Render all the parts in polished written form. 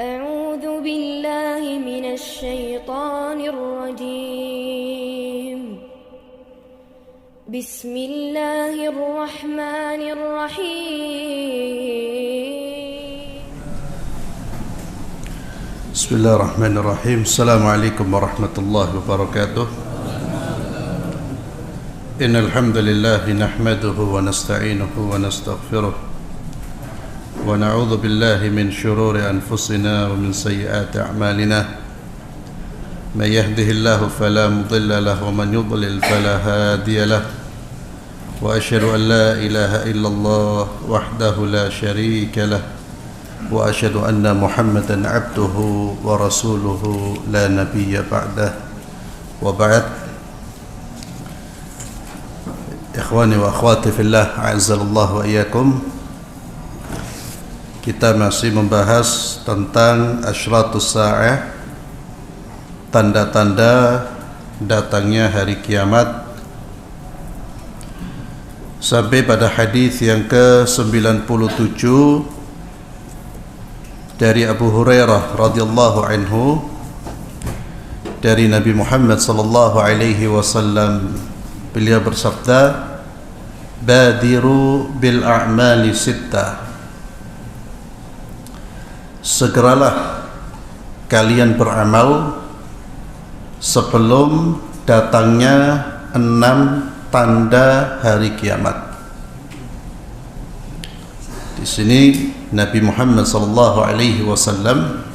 أعوذ بالله من الشيطان الرجيم بسم الله الرحمن الرحيم بسم الله الرحمن الرحيم. السلام عليكم ورحمة الله وبركاته. إن الحمد لله نحمده ونستعينه ونستغفره ونعوذ بالله من شرور أنفسنا ومن سيئات أعمالنا. من يهده الله فلا مضل له ومن يضلل فلا هادي له. وأشهد أن لا إله إلا الله وحده لا شريك له وأشهد أن محمدا عبده ورسوله لا نبي بعده. وبعد، إخواني وأخواتي في الله أعزنا الله وإياكم. Kita masih membahas tentang asyratus sa'ah, tanda-tanda datangnya hari kiamat, sampai pada hadis yang ke-97 dari Abu Hurairah radhiyallahu anhu dari Nabi Muhammad sallallahu alaihi wasallam. Beliau bersabda, "Badiru bil a'mali sittah." Segeralah kalian beramal sebelum datangnya 6 tanda hari kiamat. Di sini Nabi Muhammad sallallahu alaihi wasallam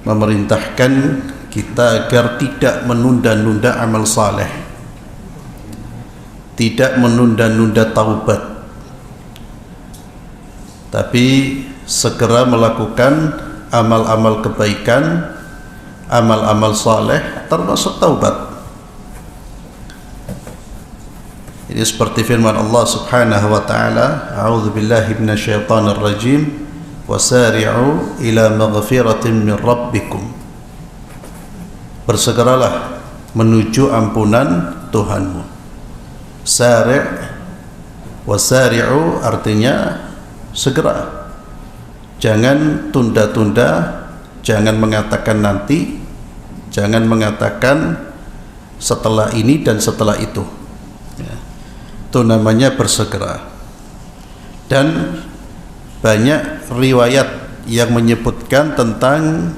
memerintahkan kita agar tidak menunda-nunda amal saleh, tidak menunda-nunda taubat, tapi segera melakukan amal-amal kebaikan, amal-amal saleh, termasuk taubat. Ini seperti firman Allah Subhanahu wa taala, "A'udzu billahi minasyaitonir rajim, wasari'u ila maghfiratin min rabbikum." Bersegeralah menuju ampunan Tuhanmu. Sari', wasari'u artinya segera. Jangan tunda-tunda, jangan mengatakan nanti, jangan mengatakan setelah ini dan setelah itu. Ya. Itu namanya bersegera. Dan banyak riwayat yang menyebutkan tentang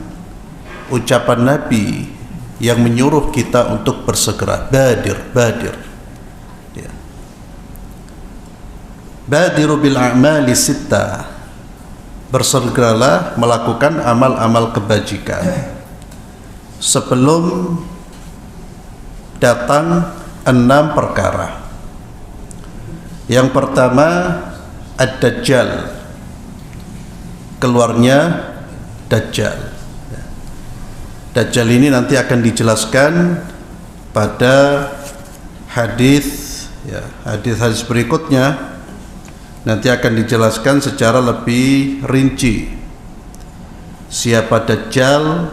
ucapan Nabi yang menyuruh kita untuk bersegera. Badir. Ya. Badiru bil a'mali sittah. Bersegeralah melakukan amal-amal kebajikan sebelum datang 6 perkara. Yang pertama, ad-dajjal, keluarnya Dajjal. Dajjal ini nanti akan dijelaskan pada hadis berikutnya. Nanti akan dijelaskan secara lebih rinci siapa Dajjal,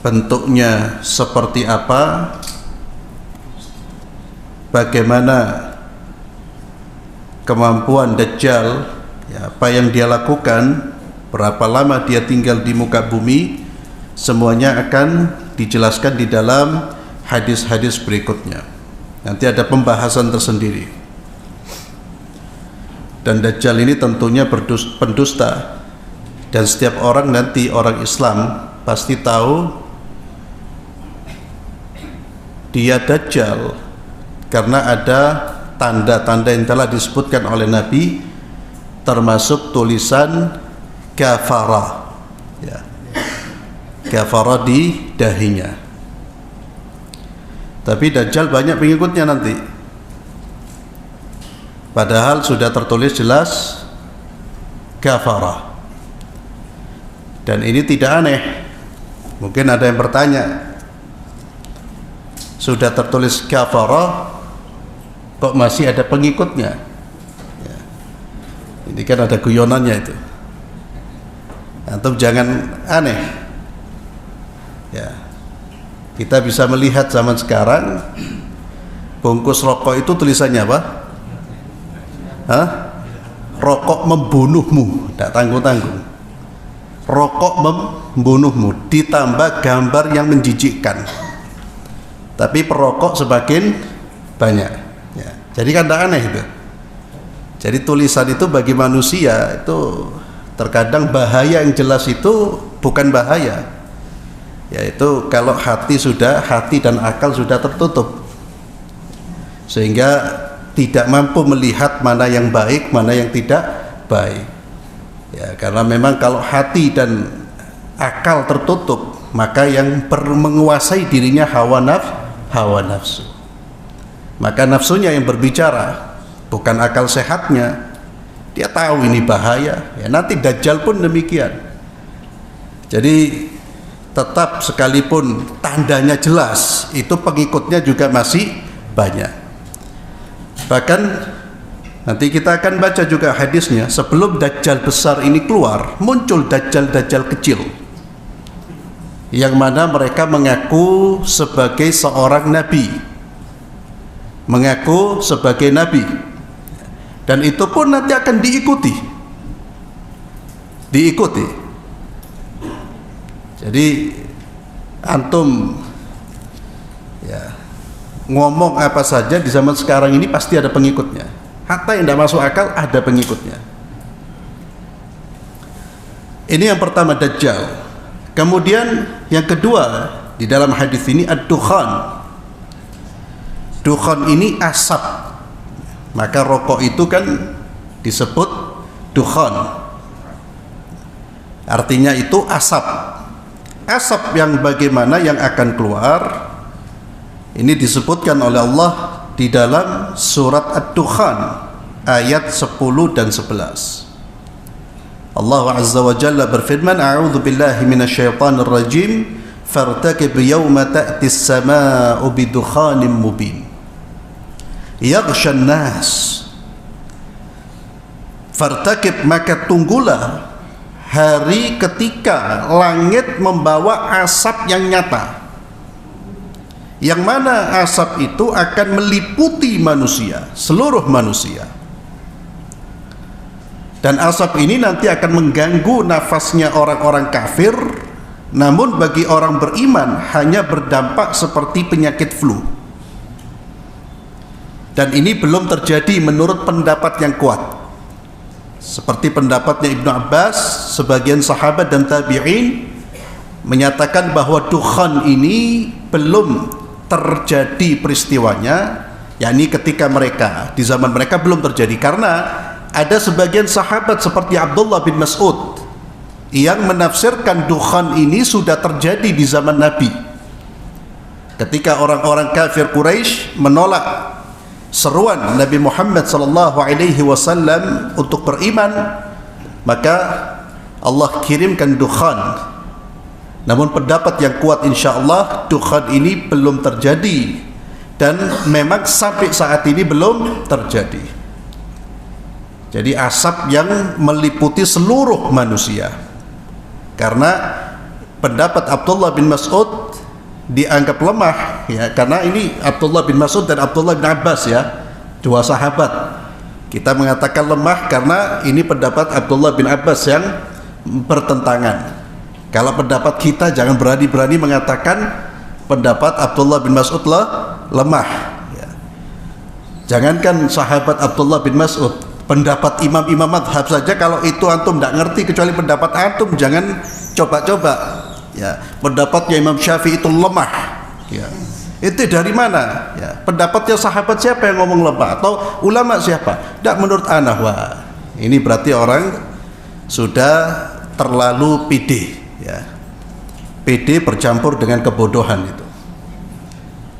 bentuknya seperti apa, bagaimana kemampuan Dajjal, ya, apa yang dia lakukan, berapa lama dia tinggal di muka bumi. Semuanya akan dijelaskan di dalam hadis-hadis berikutnya. Nanti ada pembahasan tersendiri. Dan Dajjal ini tentunya pendusta. Dan setiap orang nanti, orang Islam pasti tahu dia Dajjal, karena ada tanda-tanda yang telah disebutkan oleh Nabi, termasuk tulisan kafara, ya, kafara di dahinya. Tapi Dajjal banyak pengikutnya nanti, padahal sudah tertulis jelas kafara. Dan ini tidak aneh. Mungkin ada yang bertanya, sudah tertulis kafara, kok masih ada pengikutnya? Ya. Ini kan ada guyonannya itu. Antum jangan aneh. Ya. Kita bisa melihat zaman sekarang, bungkus rokok itu tulisannya apa? Rokok membunuhmu, tidak tanggung-tanggung. rokok membunuhmu, ditambah gambar yang menjijikkan, tapi perokok semakin banyak. Ya. Jadi kan tidak aneh itu. Jadi tulisan itu bagi manusia itu terkadang bahaya yang jelas itu bukan bahaya, yaitu kalau hati dan akal sudah tertutup, sehingga tidak mampu melihat mana yang baik, mana yang tidak baik. Ya, karena memang kalau hati dan akal tertutup, maka yang menguasai dirinya hawa nafsu. Maka nafsunya yang berbicara, bukan akal sehatnya. Dia tahu ini bahaya. Ya, nanti Dajjal pun demikian. Jadi tetap sekalipun tandanya jelas, itu pengikutnya juga masih banyak. Bahkan nanti kita akan baca juga hadisnya, sebelum Dajjal besar ini keluar, muncul Dajjal kecil, yang mana mereka mengaku sebagai seorang nabi, dan itu pun nanti akan diikuti. Jadi antum ya ngomong apa saja di zaman sekarang ini pasti ada pengikutnya. Hatta yang tidak masuk akal ada pengikutnya. Ini yang pertama, Dajjal. Kemudian yang kedua di dalam hadis ini ad-dukhan. Dukhan ini asap. Maka rokok itu kan disebut dukhan. Artinya itu asap. Asap yang bagaimana yang akan keluar, ini disebutkan oleh Allah di dalam surat Ad-Dukhan ayat 10 dan 11. Allah Azza wa Jalla berfirman, A'udzu billahi minasyaitonir rajim, fartakib yawma ta'tis samaa'u bidukhanin mubin yaghshan nas. Fartakib, maka tunggulah hari ketika langit membawa asap yang nyata, yang mana asap itu akan meliputi manusia, seluruh manusia, dan asap ini nanti akan mengganggu nafasnya orang-orang kafir, namun bagi orang beriman hanya berdampak seperti penyakit flu. Dan ini belum terjadi menurut pendapat yang kuat, seperti pendapatnya Ibnu Abbas, sebagian sahabat dan tabi'in menyatakan bahwa dukhan ini belum terjadi peristiwanya, yakni ketika mereka, di zaman mereka belum terjadi, karena ada sebagian sahabat seperti Abdullah bin Mas'ud yang menafsirkan dukhan ini sudah terjadi di zaman Nabi, ketika orang-orang kafir Quraisy menolak seruan Nabi Muhammad SAW untuk beriman, maka Allah kirimkan dukhan. Namun pendapat yang kuat insyaallah dukhan ini belum terjadi, dan memang sampai saat ini belum terjadi. Jadi asap yang meliputi seluruh manusia. Karena pendapat Abdullah bin Mas'ud dianggap lemah, ya, karena ini Abdullah bin Mas'ud dan Abdullah bin Abbas, ya, dua sahabat. Kita mengatakan lemah karena ini pendapat Abdullah bin Abbas yang bertentangan. Kalau pendapat kita jangan berani-berani mengatakan pendapat Abdullah bin Mas'ud lemah, ya. Jangankan sahabat Abdullah bin Mas'ud, pendapat imam-imam madhab saja kalau itu antum tidak ngerti kecuali pendapat antum, jangan coba-coba, ya. Pendapatnya Imam Syafi'i itu lemah, ya. Itu dari mana? Ya. Pendapatnya sahabat siapa yang ngomong lemah, atau ulama siapa? Tidak, menurut ana. Wah, ini berarti orang sudah terlalu pede, ya. PD bercampur dengan kebodohan itu.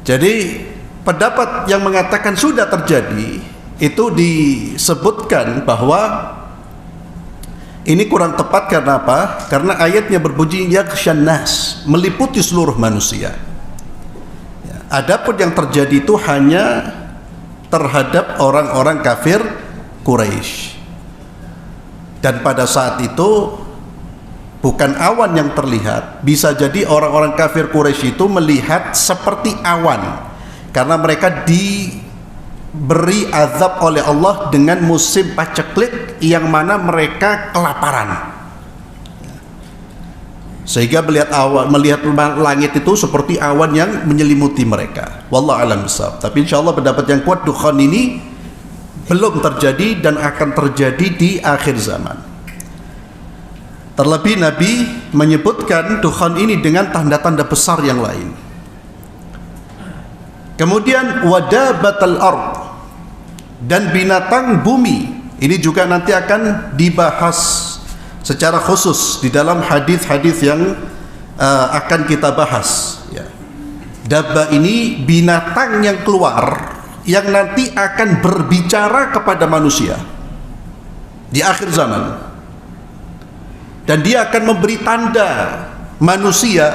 Jadi pendapat yang mengatakan sudah terjadi itu disebutkan bahwa ini kurang tepat. Karena apa? Karena ayatnya berbunyi yaghshan nas, meliputi seluruh manusia. Ya. Adapun yang terjadi itu hanya terhadap orang-orang kafir Quraisy. Dan pada saat itu bukan awan yang terlihat, bisa jadi orang-orang kafir Quraisy itu melihat seperti awan, karena mereka diberi azab oleh Allah dengan musim paceklik yang mana mereka kelaparan. sehingga melihat langit itu seperti awan yang menyelimuti mereka. Wallahu a'lam bishawab. Tapi insyaallah pendapat yang kuat, dukhan ini belum terjadi dan akan terjadi di akhir zaman. Terlebih Nabi menyebutkan dukhan ini dengan tanda-tanda besar yang lain. Kemudian wadabatal ard, dan binatang bumi. Ini juga nanti akan dibahas secara khusus di dalam hadis-hadis yang akan kita bahas. Ya. Dabba ini binatang yang keluar yang nanti akan berbicara kepada manusia di akhir zaman, dan dia akan memberi tanda manusia,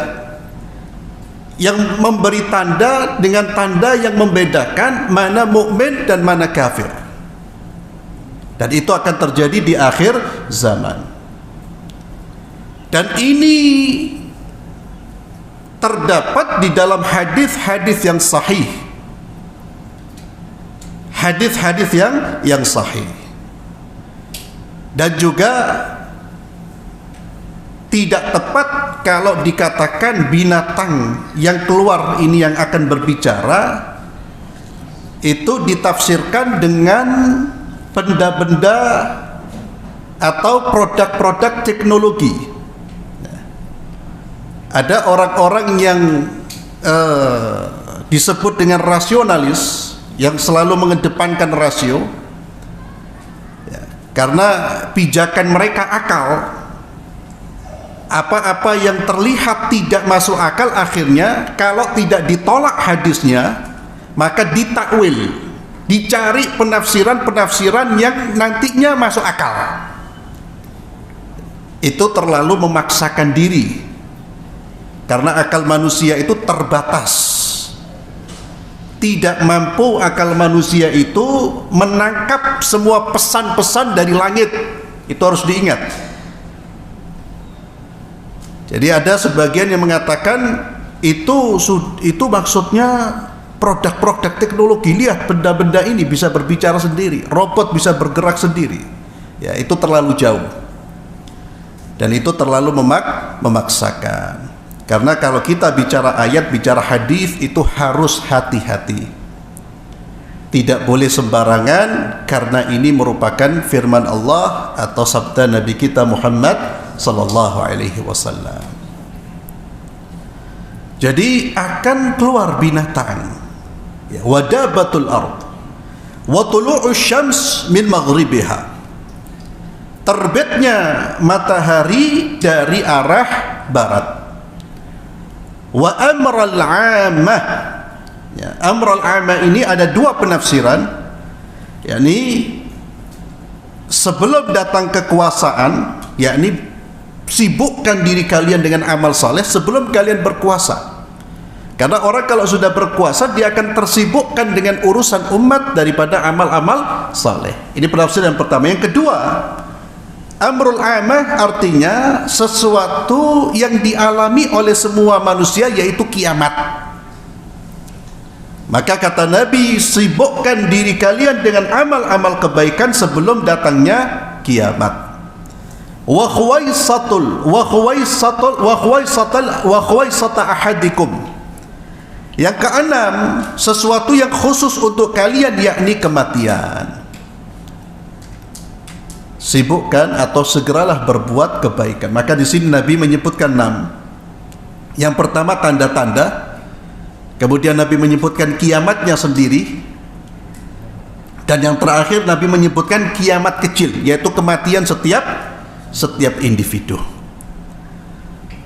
yang memberi tanda dengan tanda yang membedakan mana mukmin dan mana kafir, dan itu akan terjadi di akhir zaman. Dan ini terdapat di dalam hadis-hadis yang sahih. Hadis-hadis yang sahih. Dan juga tidak tepat kalau dikatakan binatang yang keluar ini yang akan berbicara itu ditafsirkan dengan benda-benda atau produk-produk teknologi. Ada orang-orang yang disebut dengan rasionalis, yang selalu mengedepankan rasio, ya, karena pijakan mereka akal. Apa-apa yang terlihat tidak masuk akal, akhirnya kalau tidak ditolak hadisnya, maka ditakwil, dicari penafsiran-penafsiran yang nantinya masuk akal. Itu terlalu memaksakan diri, karena akal manusia itu terbatas. Tidak mampu akal manusia itu menangkap semua pesan-pesan dari langit. Itu harus diingat. Jadi ada sebagian yang mengatakan itu maksudnya produk-produk teknologi. Lihat, benda-benda ini bisa berbicara sendiri, robot bisa bergerak sendiri. Ya, itu terlalu jauh. Dan itu terlalu memaksakan. Karena kalau kita bicara ayat, bicara hadis, itu harus hati-hati. Tidak boleh sembarangan, karena ini merupakan firman Allah atau sabda Nabi kita Muhammad sallallahu alaihi wasallam. Jadi akan keluar binatang. Ya, wadabatul ard wa tulu'us syams min maghribiha. Terbitnya matahari dari arah barat. Wa amral 'amah, ya, amral 'amah ini ada dua penafsiran, yakni sebelum datang kekuasaan, yakni sibukkan diri kalian dengan amal saleh sebelum kalian berkuasa. Karena orang kalau sudah berkuasa, dia akan tersibukkan dengan urusan umat daripada amal-amal saleh. Ini penafsiran yang pertama. Yang kedua, amrul amah artinya sesuatu yang dialami oleh semua manusia, yaitu kiamat. Maka kata Nabi, sibukkan diri kalian dengan amal-amal kebaikan sebelum datangnya kiamat. Wa khuwaisata ahadikum. Yang keenam, sesuatu yang khusus untuk kalian, yakni kematian. Sibukkan atau segeralah berbuat kebaikan. Maka di sini Nabi menyebutkan 6. Yang pertama tanda-tanda, kemudian Nabi menyebutkan kiamatnya sendiri, dan yang terakhir Nabi menyebutkan kiamat kecil, yaitu kematian setiap individu.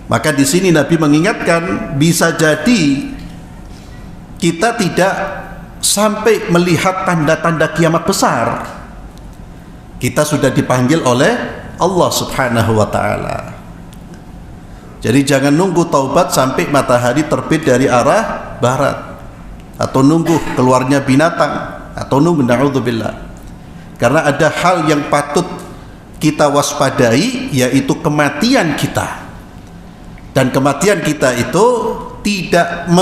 Maka di sini Nabi mengingatkan, bisa jadi kita tidak sampai melihat tanda-tanda kiamat besar. Kita sudah dipanggil oleh Allah Subhanahu wa ta'ala. Jadi jangan nunggu taubat sampai matahari terbit dari arah barat, atau nunggu keluarnya binatang, atau nunggu, na'udzubillah. Karena ada hal yang patut kita waspadai, yaitu kematian kita. Dan kematian kita itu tidak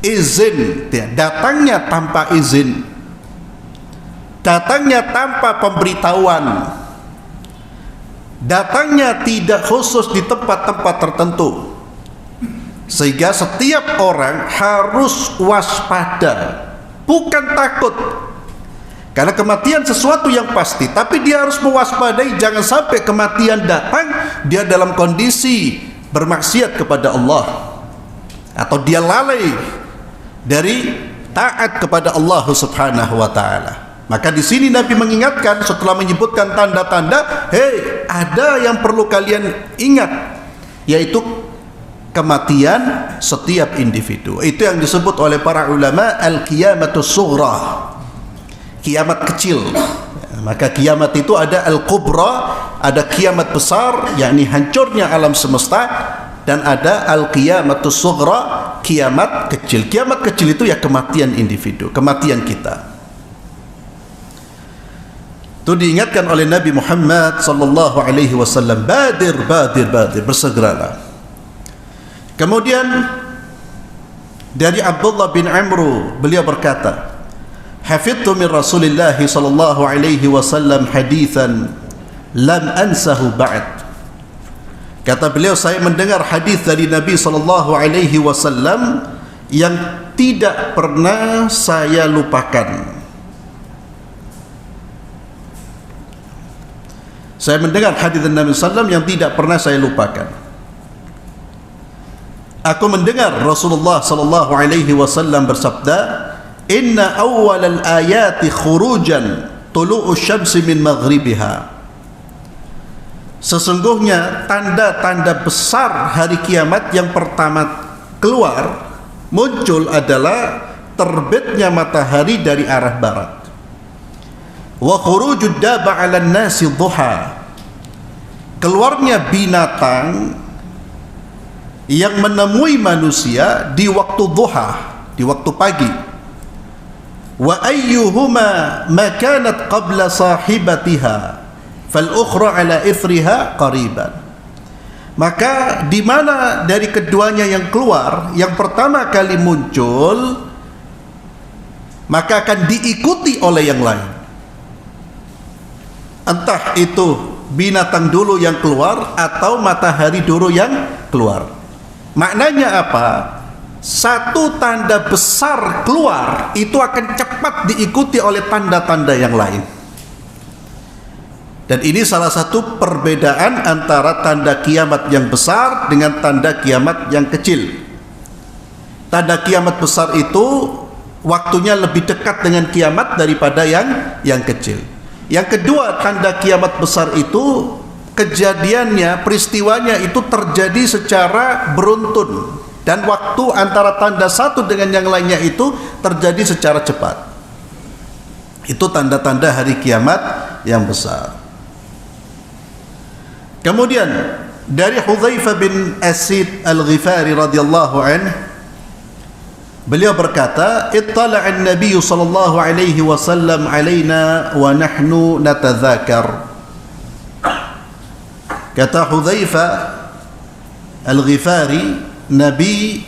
izin, datangnya tanpa izin, datangnya tanpa pemberitahuan. Datangnya tidak khusus di tempat-tempat tertentu, sehingga setiap orang harus waspada, bukan takut. Karena kematian sesuatu yang pasti, tapi dia harus mewaspadai jangan sampai kematian datang dia dalam kondisi bermaksiat kepada Allah, atau dia lalai dari taat kepada Allah Subhanahu wa taala. Maka di sini Nabi mengingatkan setelah menyebutkan tanda-tanda, hei, ada yang perlu kalian ingat, yaitu kematian setiap individu. Itu yang disebut oleh para ulama al-qiyamatus sughra, kiamat kecil. Maka kiamat itu ada al-kubra, ada kiamat besar, yakni hancurnya alam semesta, dan ada al-qiyamatus sughra, kiamat kecil. Kiamat kecil itu ya kematian individu, kematian kita. Itu diingatkan oleh Nabi Muhammad sallallahu alaihi wasallam, badir, bersegeralah. Kemudian dari Abdullah bin Amr, beliau berkata, hafidtu min Rasulillah sallallahu alaihi wasallam hadithan lam ansahu ba'd. Kata beliau, saya mendengar hadis dari Nabi sallallahu alaihi wasallam yang tidak pernah saya lupakan. Saya mendengar hadis dari Nabi sallallahu alaihi wasallam yang tidak pernah saya lupakan. Aku mendengar Rasulullah sallallahu alaihi wasallam bersabda, inna awwalal ayati khurujan tulu'u syamsi min maghribiha. Sesungguhnya tanda-tanda besar hari kiamat yang pertama keluar muncul adalah terbitnya matahari dari arah barat. Wa khurujud daba 'alan nasi dhuha. Keluarnya binatang yang menemui manusia di waktu duha, di waktu pagi. Wa ayyuhuma ma kanat qabla sahibatiha fal ukhra ala ithriha qariban. Maka di mana dari keduanya yang keluar, yang pertama kali muncul, maka akan diikuti oleh yang lain. Entah itu binatang dulu yang keluar atau matahari dulu yang keluar. Maknanya apa? Satu tanda besar keluar itu akan cepat diikuti oleh tanda-tanda yang lain. Dan ini salah satu perbedaan antara tanda kiamat yang besar dengan tanda kiamat yang kecil. Tanda kiamat besar itu waktunya lebih dekat dengan kiamat daripada yang kecil. Yang kedua, tanda kiamat besar itu kejadiannya, peristiwanya itu terjadi secara beruntun, dan waktu antara tanda satu dengan yang lainnya itu terjadi secara cepat. Itu tanda-tanda hari kiamat yang besar. Kemudian dari Hudzaifah bin Asid Al-Ghifari radhiyallahu anhu, beliau berkata, "Ittala'a an-nabiy sallallahu alaihi wasallam alaina wa nahnu natadzakar." Kata Hudzaifah Al-Ghifari, Nabi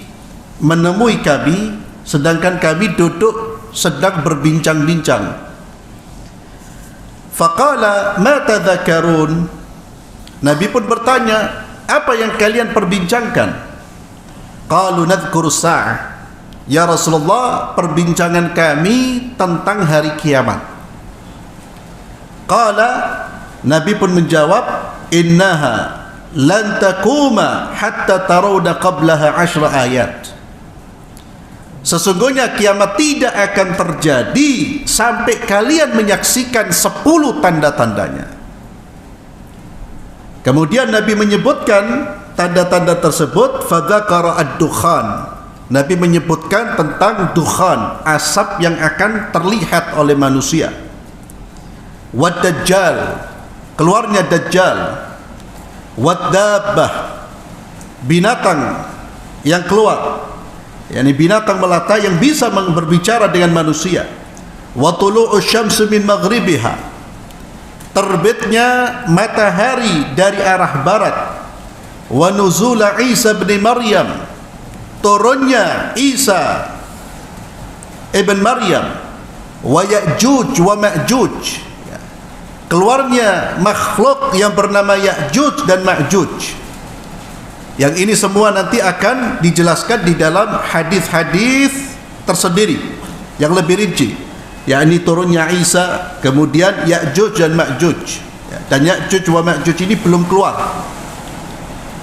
menemui kami sedangkan kami duduk sedang berbincang-bincang. Faqala ma tadzakarun? Nabi pun bertanya, apa yang kalian perbincangkan? Qalu nadhkuru sa'ah. Ya Rasulullah, perbincangan kami tentang hari kiamat. Qala, Nabi pun menjawab, innaha lan takuma hatta tarawna qablaha 10 ayat. Sesungguhnya kiamat tidak akan terjadi sampai kalian menyaksikan 10 tanda-tandanya. Kemudian Nabi menyebutkan tanda-tanda tersebut, fadzakara ad-dukhan. Nabi menyebutkan tentang dukhan, asap yang akan terlihat oleh manusia. Wad-dajjal, keluarnya dajjal. Wad-dabbah, binatang yang keluar, yakni binatang melata yang bisa berbicara dengan manusia. Wa tulu'u syamsi min maghribiha, terbitnya matahari dari arah barat. Wa nuzula Isa bin Maryam, turunnya Isa ibn Maryam. Wa Ya'juj wa Ma'juj, keluarnya makhluk yang bernama Ya'juj dan Ma'juj. Yang ini semua nanti akan dijelaskan di dalam hadis-hadis tersendiri yang lebih rinci, yakni turunnya Isa, kemudian Ya'juj dan Ma'juj. Dan Ya'juj wa Ma'juj ini belum keluar.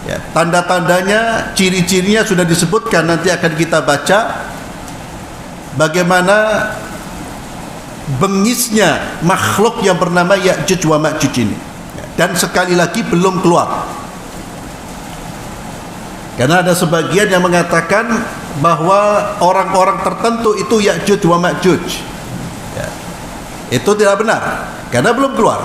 Ya, tanda-tandanya, ciri-cirinya sudah disebutkan, nanti akan kita baca bagaimana bengisnya makhluk yang bernama Ya'juj wa Ma'juj ini. Dan sekali lagi belum keluar. Karena ada sebagian yang mengatakan bahwa orang-orang tertentu itu Ya'juj wa Ma'juj. Ya. Itu tidak benar, karena belum keluar.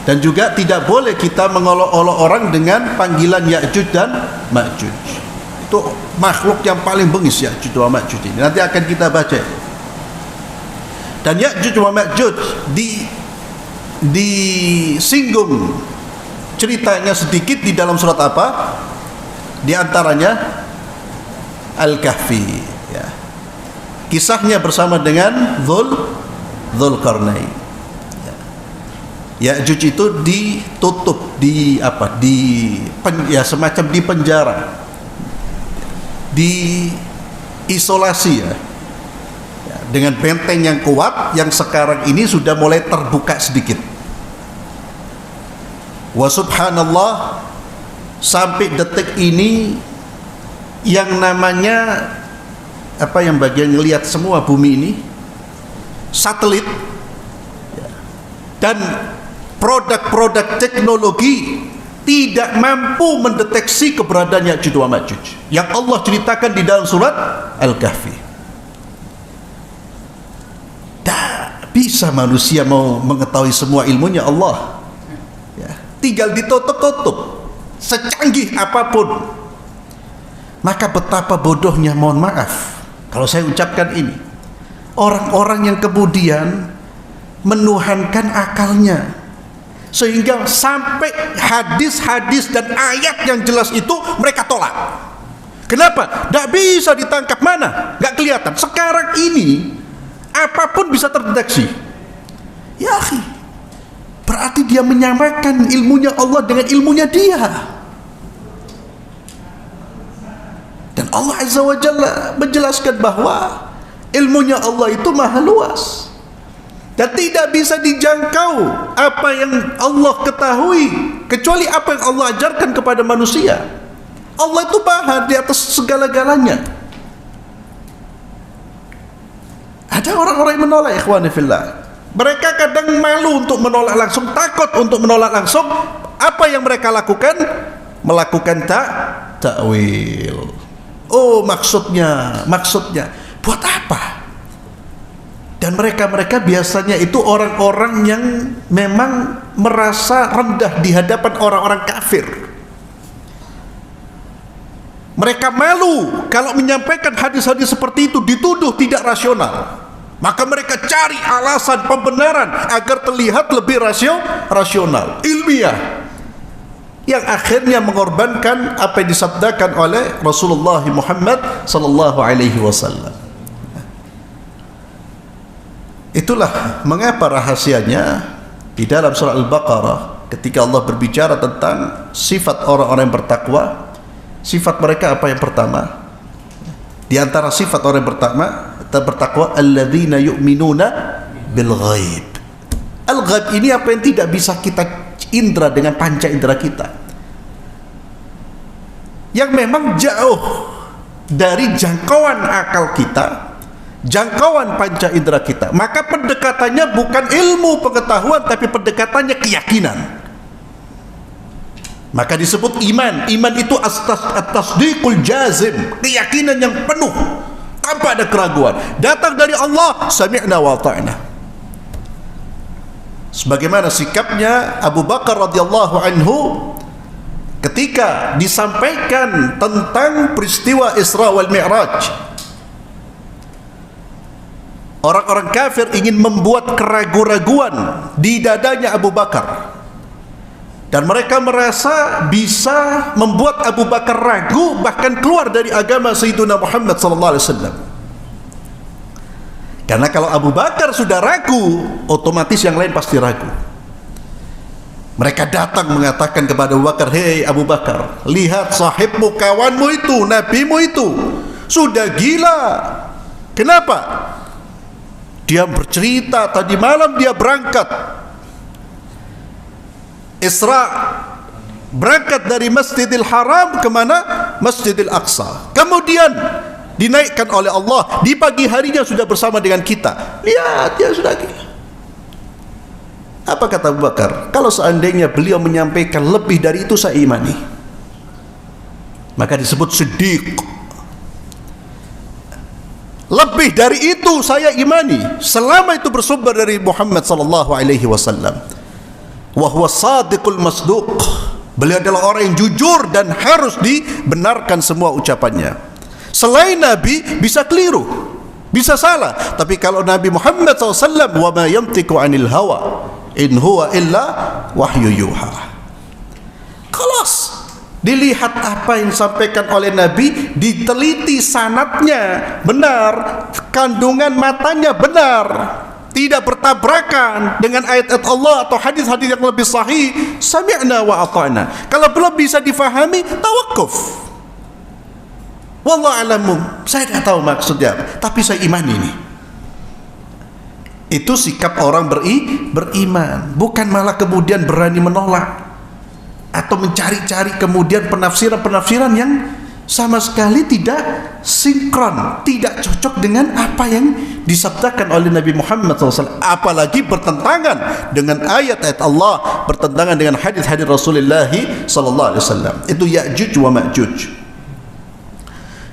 Dan juga tidak boleh kita mengolok-olok orang dengan panggilan Ya'juj dan Ma'juj. Itu makhluk yang paling bengis, Ya'juj wa Ma'juj ini. Nanti akan kita baca. Dan Ya'juj wa Ma'juj disinggung ceritanya sedikit di dalam surat apa? Di antaranya Al-Kahfi, ya. Kisahnya bersama dengan Dzulqarnain. Ya'juj itu ditutup semacam di penjara, diisolasi, ya, dengan benteng yang kuat yang sekarang ini sudah mulai terbuka sedikit. Wa subhanallah, sampai detik ini yang namanya yang bagian ngelihat semua bumi ini, satelit dan produk-produk teknologi tidak mampu mendeteksi keberadaan Ya'juj wa Ma'juj yang Allah ceritakan di dalam surat Al-Kahfi. Tak bisa manusia mau mengetahui semua ilmunya Allah, ya, tinggal ditutup-tutup secanggih apapun. Maka betapa bodohnya, mohon maaf kalau saya ucapkan ini, orang-orang yang kemudian menuhankan akalnya sehingga sampai hadis-hadis dan ayat yang jelas itu mereka tolak. Kenapa? Tidak bisa ditangkap, mana? Nggak kelihatan. Sekarang ini apapun bisa terdeteksi. Ya akhi, berarti dia menyamakan ilmunya Allah dengan ilmunya dia. Dan Allah Azza wa Jalla menjelaskan bahwa ilmunya Allah itu maha luas dan tidak bisa dijangkau apa yang Allah ketahui kecuali apa yang Allah ajarkan kepada manusia. Allah itu maha di atas segala-galanya. Ada orang-orang yang menolak, ikhwani fillah. Mereka kadang malu untuk menolak langsung, takut untuk menolak langsung. Apa yang mereka lakukan? Melakukan takwil. Oh, maksudnya buat apa? Dan mereka biasanya itu orang-orang yang memang merasa rendah di hadapan orang-orang kafir. Mereka malu kalau menyampaikan hadis-hadis seperti itu, dituduh tidak rasional. Maka mereka cari alasan pembenaran agar terlihat lebih rasional, ilmiah, yang akhirnya mengorbankan apa yang disabdakan oleh Rasulullah Muhammad sallallahu alaihi wasallam. Itulah mengapa rahasianya di dalam surah Al-Baqarah ketika Allah berbicara tentang sifat orang-orang yang bertakwa, sifat mereka apa yang pertama? Di antara sifat orang yang bertakwa, alladzina yu'minuna bil ghaib. Al-ghaib ini apa yang tidak bisa kita indra dengan panca indera kita, yang memang jauh dari jangkauan akal kita, jangkauan panca indera kita. Maka pendekatannya bukan ilmu pengetahuan, tapi pendekatannya keyakinan. Maka disebut iman. Iman itu at-tasdiqul jazim, keyakinan yang penuh tanpa ada keraguan, datang dari Allah, sami'na wa ta'na. Sebagaimana sikapnya Abu Bakar radhiyallahu anhu ketika disampaikan tentang peristiwa Isra wal Mi'raj. Orang-orang kafir ingin membuat keraguan-raguan di dadanya Abu Bakar, dan mereka merasa bisa membuat Abu Bakar ragu, bahkan keluar dari agama Sayyidina Muhammad sallallahu alaihi wasallam. Karena kalau Abu Bakar sudah ragu, otomatis yang lain pasti ragu. Mereka datang mengatakan kepada Abu Bakar, "Hei Abu Bakar, lihat sahibmu, kawanmu itu, nabimu itu sudah gila." Kenapa? Dia bercerita tadi malam dia berangkat Isra, berangkat dari Masjidil Haram kemana? Masjidil Aqsa. Kemudian dinaikkan oleh Allah, di pagi harinya sudah bersama dengan kita. Lihat, dia sudah gila. Apa kata Abu Bakar? Kalau seandainya beliau menyampaikan lebih dari itu, saya imani. Maka disebut siddiq. Lebih dari itu saya imani, selama itu bersumber dari Muhammad sallallahu alaihi wasallam. Wa huwa sadiqul masduq. Beliau adalah orang yang jujur dan harus dibenarkan semua ucapannya. Selain Nabi bisa keliru, bisa salah, tapi kalau Nabi Muhammad SAW, wa ma yantiqu anil hawa in huwa illa wahyu yuha. Kelas dilihat apa yang disampaikan oleh Nabi, diteliti sanadnya benar, kandungan matanya benar, tidak bertabrakan dengan ayat-ayat Allah atau hadis-hadis yang lebih sahih. Sami'na wa ata'na. Kalau belum bisa difahami, tawakuf. Wallahu a'lamu. Saya tidak tahu maksudnya, tapi saya iman ini. Itu sikap orang beriman, bukan malah kemudian berani menolak atau mencari-cari kemudian penafsiran-penafsiran yang sama sekali tidak sinkron, tidak cocok dengan apa yang disabdakan oleh Nabi Muhammad SAW, apalagi bertentangan dengan ayat-ayat Allah, bertentangan dengan hadis-hadis Rasulullah SAW. Itu Ya'juj wa Ma'juj.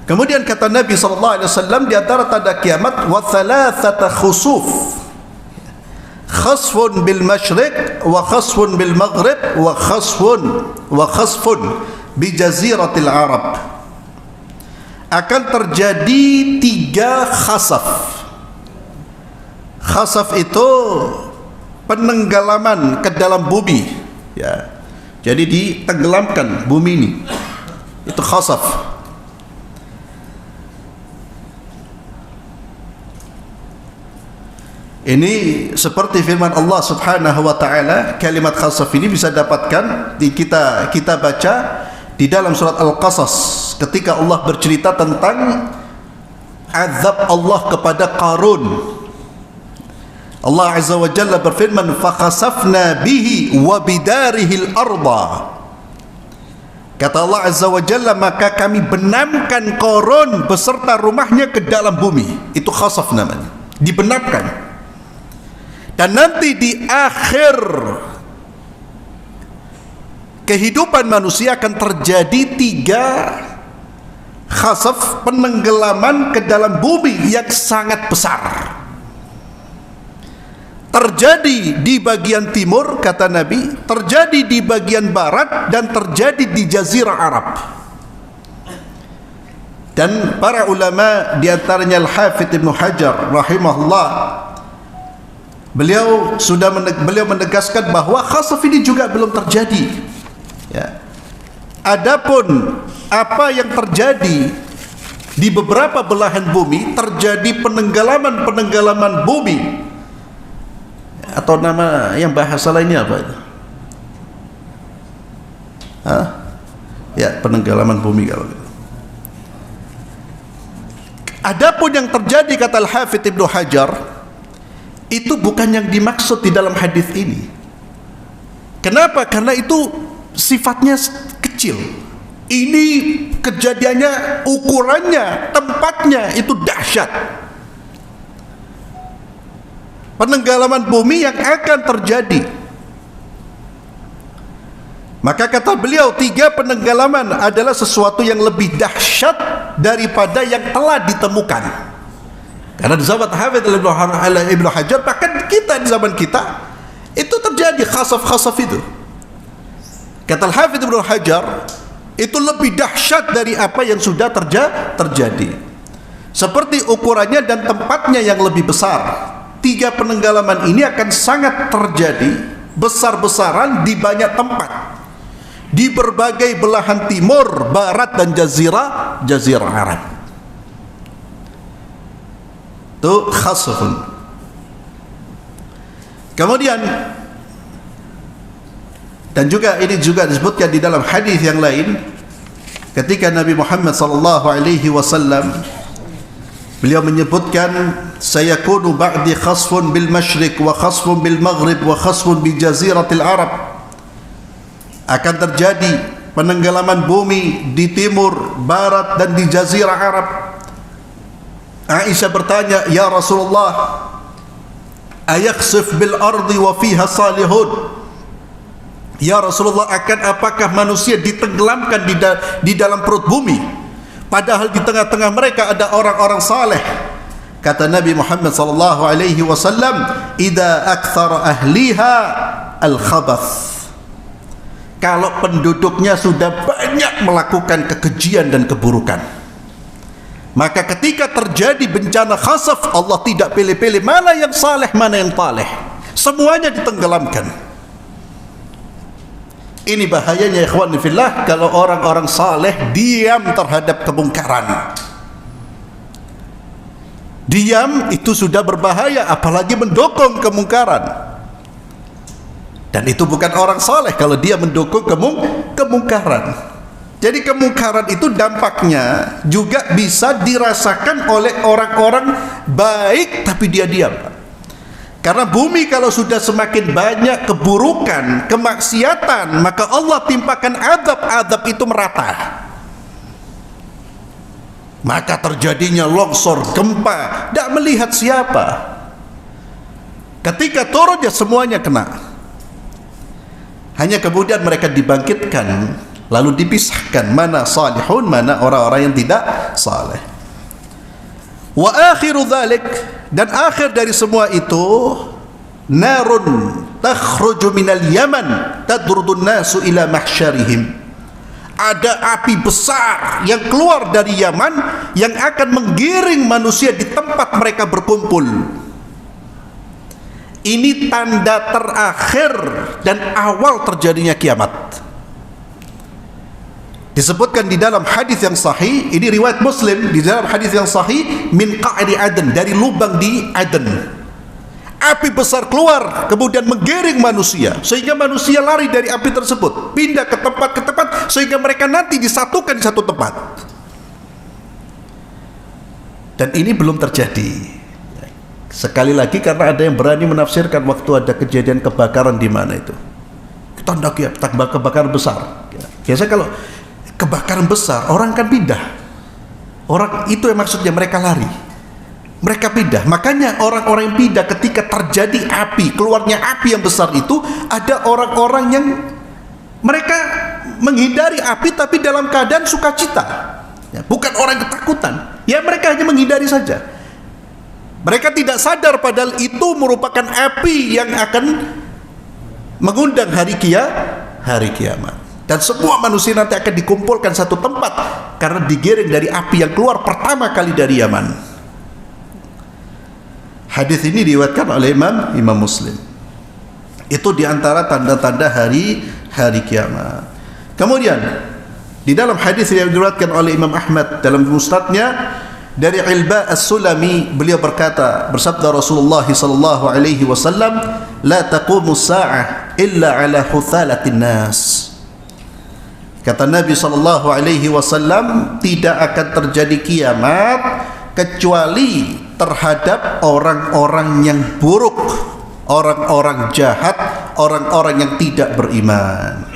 Kemudian kata Nabi SAW, di antara tanda kiamat, wa thalathata khusuf, khasfun bil masyriq wa khasfun bil maghrib wa khasfun bi jaziratil Arab. Akan terjadi 3 khasaf. Khasaf itu penenggelaman ke dalam bumi, ya. Jadi ditenggelamkan bumi ini. Itu khasaf. Ini seperti firman Allah Subhanahu wa taala. Kalimat khasaf ini bisa dapatkan kita baca di dalam surat Al-Qasas ketika Allah bercerita tentang azab Allah kepada Qarun. Allah Azza wa Jalla berfirman, "Fakhasafna bihi wa bidarihi al-ardha." Kata Allah Azza wa Jalla, maka kami benamkan Qarun beserta rumahnya ke dalam bumi. Itu khasaf namanya, dibenamkan. Dan nanti di akhir kehidupan manusia akan terjadi 3 khasaf, penenggelaman ke dalam bumi yang sangat besar. Terjadi di bagian timur, kata Nabi, terjadi di bagian barat, dan terjadi di Jazirah Arab. Dan para ulama, diantaranya Al-Hafidh Ibn Hajar rahimahullah, beliau menegaskan bahwa khasaf ini juga belum terjadi, ya. Adapun apa yang terjadi di beberapa belahan bumi, terjadi penenggelaman bumi, atau nama yang bahasa lainnya apa itu? Ya, penenggelaman bumi kalau gitu. Adapun yang terjadi, kata Al-Hafidh Ibn Hajar, itu bukan yang dimaksud di dalam hadis ini. Kenapa? Karena itu sifatnya kecil. Ini kejadiannya, ukurannya, tempatnya itu dahsyat. Penenggelaman bumi yang akan terjadi. Maka kata beliau, 3 penenggelaman adalah sesuatu yang lebih dahsyat daripada yang telah ditemukan. Karena di zaman Hafidh Ibn Hajar, bahkan kita di zaman kita itu terjadi khasaf-khasaf itu. Kata Hafidh Ibn Hajar, itu lebih dahsyat dari apa yang sudah terjadi. Seperti ukurannya dan tempatnya yang lebih besar. 3 penenggelaman ini akan sangat terjadi besar-besaran di banyak tempat, di berbagai belahan timur, barat, dan jazirah Arab. Itu khasfun. Kemudian Dan juga ini juga disebutkan di dalam hadis yang lain ketika Nabi Muhammad sallallahu alaihi wasallam beliau menyebutkan sayakunu ba'di khasfun bil masyriq wa khasfun bil maghrib wa khasfun bi jaziratil arab. Akan terjadi penenggelaman bumi di timur, barat dan di jazirah Arab. Aisyah bertanya, "Ya Rasulullah, ayakhsif bil ardi wa fiha salihun?" Ya Rasulullah, apakah manusia ditenggelamkan di dalam perut bumi padahal di tengah-tengah mereka ada orang-orang saleh? Kata Nabi Muhammad sallallahu alaihi wasallam, "Idza aktsara ahliha al-khabath." Kalau penduduknya sudah banyak melakukan kekejian dan keburukan, maka ketika terjadi bencana khasaf, Allah tidak pilih-pilih mana yang saleh, mana yang taleh. Semuanya ditenggelamkan. Ini bahayanya ikhwan fillah kalau orang-orang saleh diam terhadap kemungkaran. Diam itu sudah berbahaya, apalagi mendukung kemungkaran. Dan itu bukan orang saleh kalau dia mendukung kemungkaran. Jadi kemungkaran itu dampaknya juga bisa dirasakan oleh orang-orang baik tapi dia diam. Karena bumi kalau sudah semakin banyak keburukan, kemaksiatan, maka Allah timpakan azab itu merata. Maka terjadinya longsor, gempa, tidak melihat siapa. Ketika turun ya semuanya kena. Hanya kemudian mereka dibangkitkan, lalu dipisahkan mana salihun, mana orang-orang yang tidak saleh. Wa akhiru dzalik, dan akhir dari semua itu, narun takhruju minal Yaman tadrudun nasu ila mahsyarihim. Ada api besar yang keluar dari Yaman yang akan menggiring manusia di tempat mereka berkumpul. Ini tanda terakhir dan awal terjadinya kiamat. Disebutkan di dalam hadis yang sahih, ini riwayat Muslim, di dalam hadis yang sahih, min qa'ri Aden, dari lubang di Aden. Api besar keluar kemudian menggiring manusia sehingga manusia lari dari api tersebut, pindah ke tempat sehingga mereka nanti disatukan di satu tempat. Dan ini belum terjadi. Sekali lagi karena ada yang berani menafsirkan waktu ada kejadian kebakaran di mana itu. Tanda kebakaran besar. Biasa kalau kebakaran besar orang kan pindah. Orang itu yang maksudnya mereka lari. Mereka pindah. Makanya orang-orang yang pindah ketika terjadi api, keluarnya api yang besar itu, ada orang-orang yang mereka menghindari api tapi dalam keadaan sukacita. Ya, bukan orang ketakutan. Ya mereka hanya menghindari saja. Mereka tidak sadar padahal itu merupakan api yang akan mengundang hari kiamat. Dan semua manusia nanti akan dikumpulkan satu tempat karena digiring dari api yang keluar pertama kali dari Yaman. Hadis ini diriwayatkan oleh Imam Muslim. Itu diantara tanda-tanda hari kiamat. Kemudian di dalam hadis yang diriwayatkan oleh Imam Ahmad dalam musnadnya dari Ilba As-Sulami, beliau berkata, bersabda Rasulullah sallallahu alaihi wasallam, la taqumu sa'ah illa ala huthalatin nas. Kata Nabi sallallahu alaihi wasallam, tidak akan terjadi kiamat kecuali terhadap orang-orang yang buruk, orang-orang jahat, orang-orang yang tidak beriman.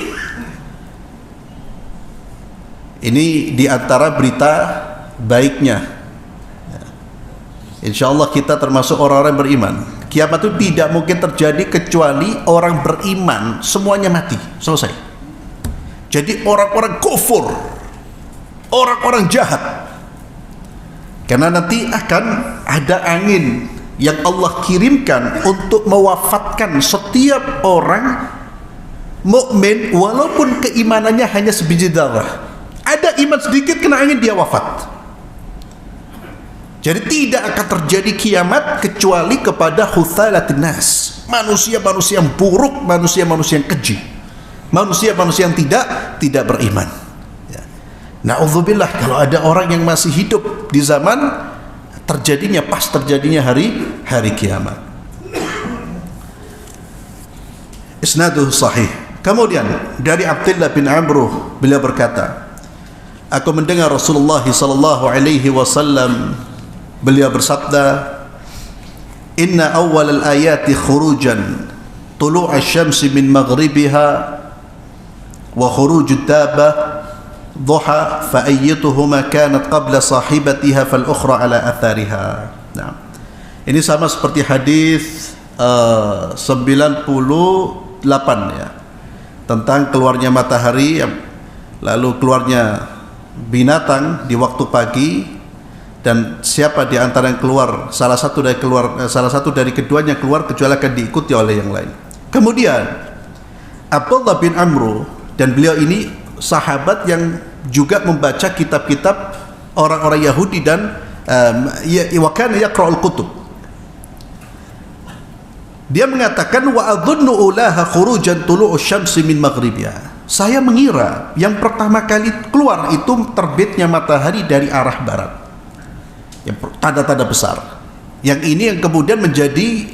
Ini diantara berita baiknya. InsyaAllah kita termasuk orang-orang beriman. Kiamat itu tidak mungkin terjadi kecuali orang beriman semuanya mati, selesai. Jadi orang-orang kufur, orang-orang jahat, karena nanti akan ada angin yang Allah kirimkan untuk mewafatkan setiap orang mukmin walaupun keimanannya hanya sebiji darah. Ada iman sedikit kena angin dia wafat. Jadi tidak akan terjadi kiamat kecuali kepada huthalatin nas, manusia-manusia yang buruk, manusia-manusia yang keji, manusia-manusia yang tidak beriman. Ya. Na'udzubillah kalau ada orang yang masih hidup di zaman terjadinya hari kiamat. Isnaduhu sahih. Kemudian dari Abdullah bin Amr, beliau berkata, aku mendengar Rasulullah sallallahu alaihi wasallam beliau bersabda, inna awwal al-ayati khurujan tulu' asy-syamsi min maghribiha wa khuruj ad-dabbah duha fa ayyatuhuma kanat qabla sahibatiha fal ukhra ala athariha. Nah, ini sama seperti hadis 98 ya, tentang keluarnya matahari lalu keluarnya binatang di waktu pagi, dan siapa di antara yang keluar, salah satu dari keduanya keluar kecuali akan diikuti oleh yang lain. Kemudian Abdullah bin Amr, dan beliau ini sahabat yang juga membaca kitab-kitab orang-orang Yahudi dan wa kana yaqra'ul kutub. Dia mengatakan wa adhunnu ulaha khurujan tulu'us syamsi min maghribiha. Saya mengira yang pertama kali keluar itu terbitnya matahari dari arah barat. Yang tanda-tanda besar. Yang ini yang kemudian menjadi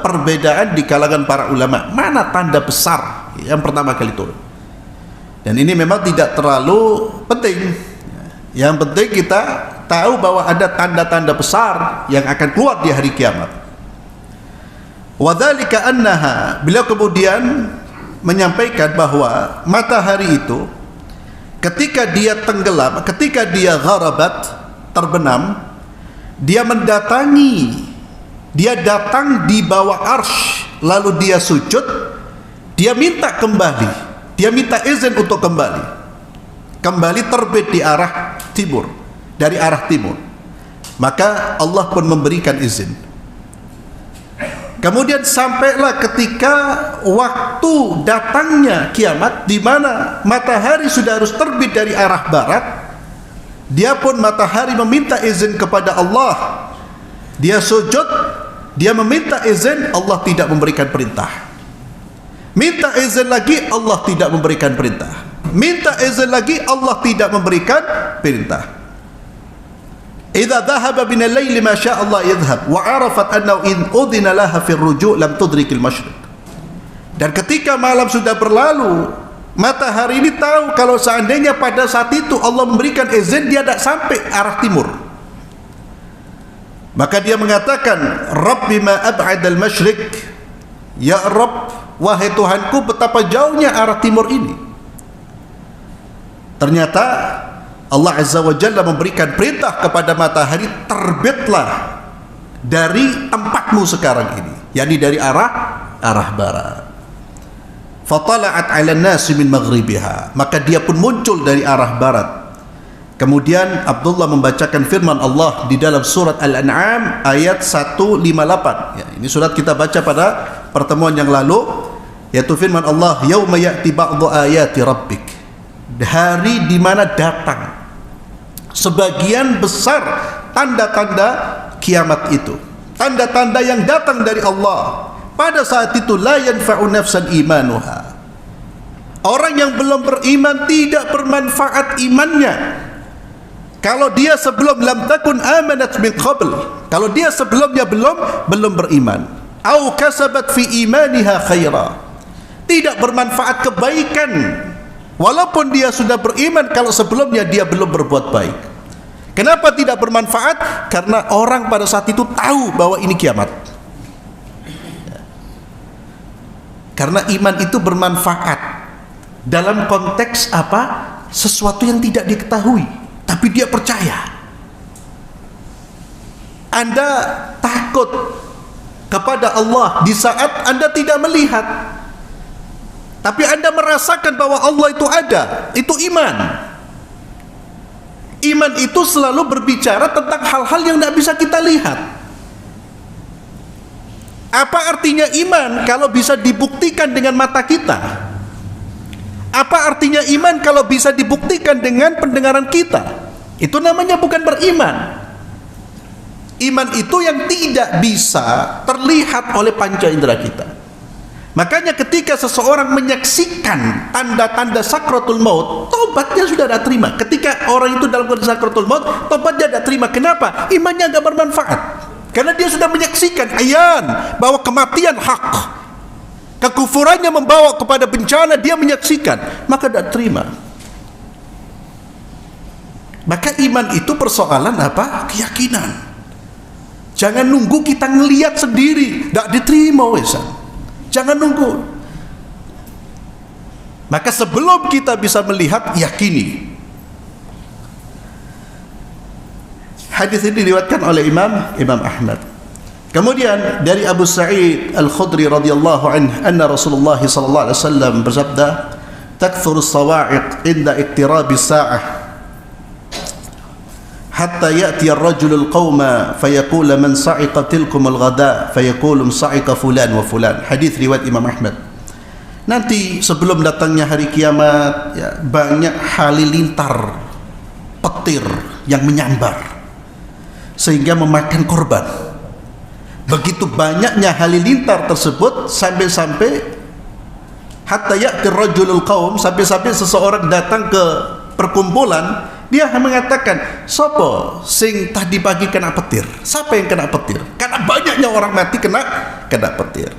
perbedaan di kalangan para ulama. Mana tanda besar yang pertama kali turun? Dan ini memang tidak terlalu penting. Yang penting kita tahu bahwa ada tanda-tanda besar yang akan keluar di hari kiamat. Wadzalika annaha, beliau kemudian menyampaikan bahwa matahari itu ketika dia tenggelam, ketika dia gharabat, terbenam, dia mendatangi, dia datang di bawah arsy, lalu dia sujud, dia minta kembali, dia minta izin untuk kembali terbit di arah timur, dari arah timur. Maka Allah pun memberikan izin. Kemudian sampailah ketika waktu datangnya kiamat, di mana matahari sudah harus terbit dari arah barat. Dia pun matahari meminta izin kepada Allah. Dia sujud, dia meminta izin, Allah tidak memberikan perintah. Minta izin lagi, Allah tidak memberikan perintah. Minta izin lagi, Allah tidak memberikan perintah. Idza dhahaba min al-lail ma syaa Allah yadhhab wa 'arafat annahu in udhina laha fi ar-ruju' lam tudrik al-masyriq. Dan ketika malam sudah berlalu, matahari ini tahu kalau seandainya pada saat itu Allah memberikan izin, dia tidak sampai arah timur. Maka dia mengatakan, Rabbi ma ab'ad al-masyriq, ya Rabb, wahai Tuhanku, betapa jauhnya arah timur ini. Ternyata Allah Azza wa Jalla memberikan perintah kepada matahari, terbitlah dari tempatmu sekarang ini, yakni dari arah barat. Fatala'at 'ala an-nasi min maghribiha, maka dia pun muncul dari arah barat. Kemudian Abdullah membacakan firman Allah di dalam surat Al-An'am ayat 158. Ya, ini surat kita baca pada pertemuan yang lalu, yaitu firman Allah, yauma ya'ti ba'dhu ayati rabbik, hari di mana datang sebagian besar tanda-tanda kiamat itu, tanda-tanda yang datang dari Allah. Pada saat itu la yanfa'u nafsan imanuha, orang yang belum beriman tidak bermanfaat imannya. Kalau dia sebelum lam takun amanat min qabl, kalau dia sebelumnya belum beriman, au kasabat fi imaniha khaira, tidak bermanfaat kebaikan walaupun dia sudah beriman kalau sebelumnya dia belum berbuat baik. Kenapa tidak bermanfaat? Karena orang pada saat itu tahu bahwa ini kiamat. Karena iman itu bermanfaat dalam konteks apa? Sesuatu yang tidak diketahui, tapi dia percaya. Anda takut kepada Allah di saat Anda tidak melihat, tapi Anda merasakan bahwa Allah itu ada. Itu iman. Iman itu selalu berbicara tentang hal-hal yang tidak bisa kita lihat. Apa artinya iman kalau bisa dibuktikan dengan mata kita? Apa artinya iman kalau bisa dibuktikan dengan pendengaran kita? Itu namanya bukan beriman. Iman itu yang tidak bisa terlihat oleh panca indera kita. Makanya ketika seseorang menyaksikan tanda-tanda sakratul maut, tobatnya sudah tidak terima. Ketika orang itu dalam kondisi sakratul maut, tobatnya tidak terima. Kenapa? Imannya tidak bermanfaat. Karena dia sudah menyaksikan ayan bahwa kematian hak. kekufurannya membawa kepada bencana, dia menyaksikan, maka tidak terima. Maka iman itu persoalan apa? Keyakinan. Jangan nunggu kita ngelihat sendiri, tidak diterima wesan. Jangan nunggu. Maka sebelum kita bisa melihat, yakini. Hadis ini diriwayatkan oleh Imam Ahmad. Kemudian dari Abu Sa'id Al-Khudri radhiyallahu anhu, anna Rasulullah sallallahu alaihi wasallam bersabda, "Takthuru as-sawa'iq inda iqtirabi as-sa'ah, hatta ya'ti ar-rajulu al-qauma fayaqulu man sa'iqa tilkum al-ghada fayaqulu sa'iqa fulan wa fulan." Hadis riwayat Imam Ahmad. Nanti sebelum datangnya hari kiamat, ya, banyak halilintar petir yang menyambar sehingga memakan korban. Begitu banyaknya halilintar tersebut sampai-sampai hatta ya'ti rajulul qaum, sampai-sampai seseorang datang ke perkumpulan, dia mengatakan, "Sopo sing tadi pagi kena petir?" Siapa yang kena petir? Karena banyaknya orang mati kena petir.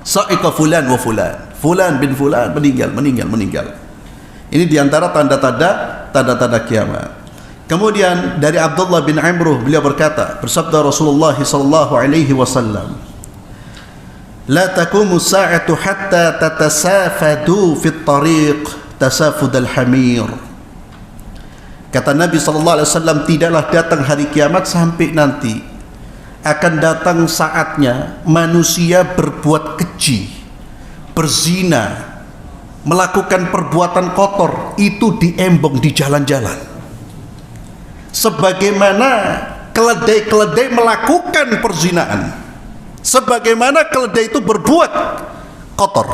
Sa'iqa fulan wa fulan. Fulan bin fulan meninggal. Ini diantara tanda-tanda kiamat. Kemudian dari Abdullah bin Amr, beliau berkata, bersabda Rasulullah sallallahu alaihi wasallam, "La taqumu as-sa'atu hatta tatasafadu fit tariq tasafud al-hamir." Kata Nabi sallallahu alaihi wasallam, tidaklah datang hari kiamat sampai nanti akan datang saatnya manusia berbuat keji, berzina, melakukan perbuatan kotor itu diembong di jalan-jalan. Sebagaimana keledai-keledai melakukan perzinaan, sebagaimana keledai itu berbuat kotor.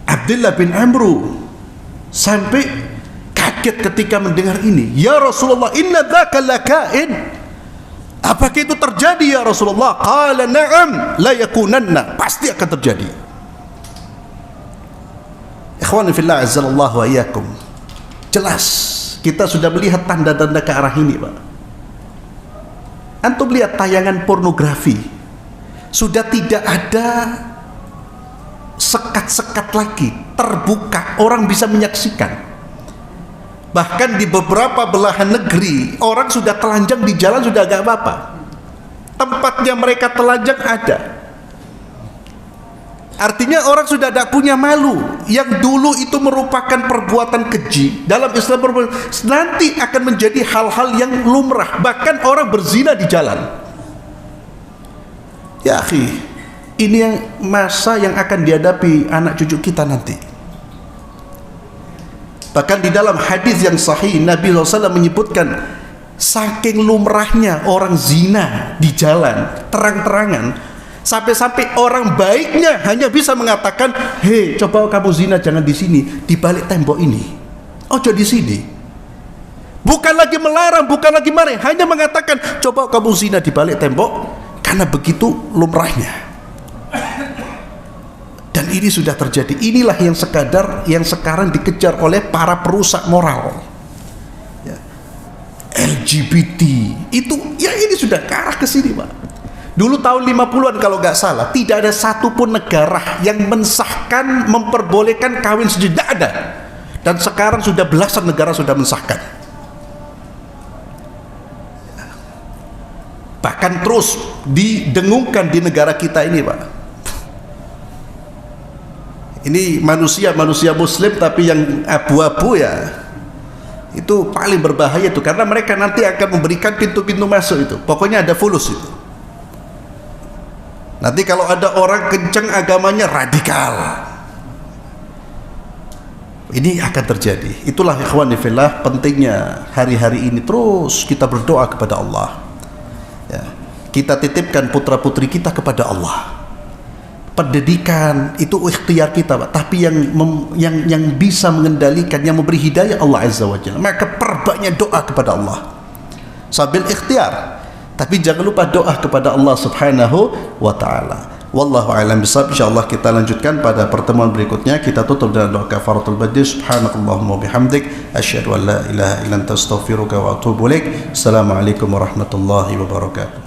Abdullah bin Amr sampai kaget ketika mendengar ini. "Ya Rasulullah, inna dzaka lakain." Apakah itu terjadi ya Rasulullah? Qala na'am la yakunanna. Pasti akan terjadi. Ikhwani fillah azzallahu wa iyyakum. Jelas kita sudah melihat tanda-tanda ke arah ini, Pak. Antum lihat tayangan pornografi, sudah tidak ada sekat-sekat lagi, terbuka, orang bisa menyaksikan. Bahkan di beberapa belahan negeri, orang sudah telanjang di jalan sudah agak apa-apa. Tempatnya mereka telanjang ada. Artinya orang sudah tidak punya malu. Yang dulu itu merupakan perbuatan keji, dalam Islam nanti akan menjadi hal-hal yang lumrah. Bahkan orang berzina di jalan. Ya akhi, ini yang masa yang akan dihadapi anak cucu kita nanti. Bahkan di dalam hadis yang sahih, Nabi SAW menyebutkan saking lumrahnya orang zina di jalan terang-terangan, sampai-sampai orang baiknya hanya bisa mengatakan, "Hei, coba kamu zina jangan di sini, di balik tembok ini. Ojo di sini." Bukan lagi melarang, bukan lagi marah, hanya mengatakan, "Coba kamu zina di balik tembok," karena begitu lumrahnya. Dan ini sudah terjadi. Inilah yang sekarang dikejar oleh para perusak moral. Ya. LGBT itu, ya ini sudah ke arah ke sini, Pak. Dulu tahun 50-an kalau nggak salah, tidak ada satupun negara yang mensahkan, memperbolehkan kawin sejenis, tidak ada. Dan sekarang sudah belasan negara sudah mensahkan. Bahkan terus didengungkan di negara kita ini, Pak. Ini manusia muslim tapi yang abu-abu, ya itu paling berbahaya itu, karena mereka nanti akan memberikan pintu-pintu masuk itu. Pokoknya ada fulus itu. Nanti kalau ada orang kenceng agamanya radikal, ini akan terjadi. Itulah ikhwani fillah pentingnya hari-hari ini terus kita berdoa kepada Allah, ya. Kita titipkan putra-putri kita kepada Allah. Pendidikan itu ikhtiar kita, Pak. Tapi yang bisa mengendalikan, yang memberi hidayah Allah Azza wa Jalla. Maka perbanyak doa kepada Allah sambil ikhtiar. Tapi jangan lupa doa kepada Allah Subhanahu wa taala. Wallahu a'lam bishawab. Insyaallah kita lanjutkan pada pertemuan berikutnya. Kita tutup dengan doa kafaratul majlis. Subhanakallahumma bihamdik, asyhadu an la ilaha illa anta astaghfiruka wa atubu ilaik. Assalamualaikum warahmatullahi wabarakatuh.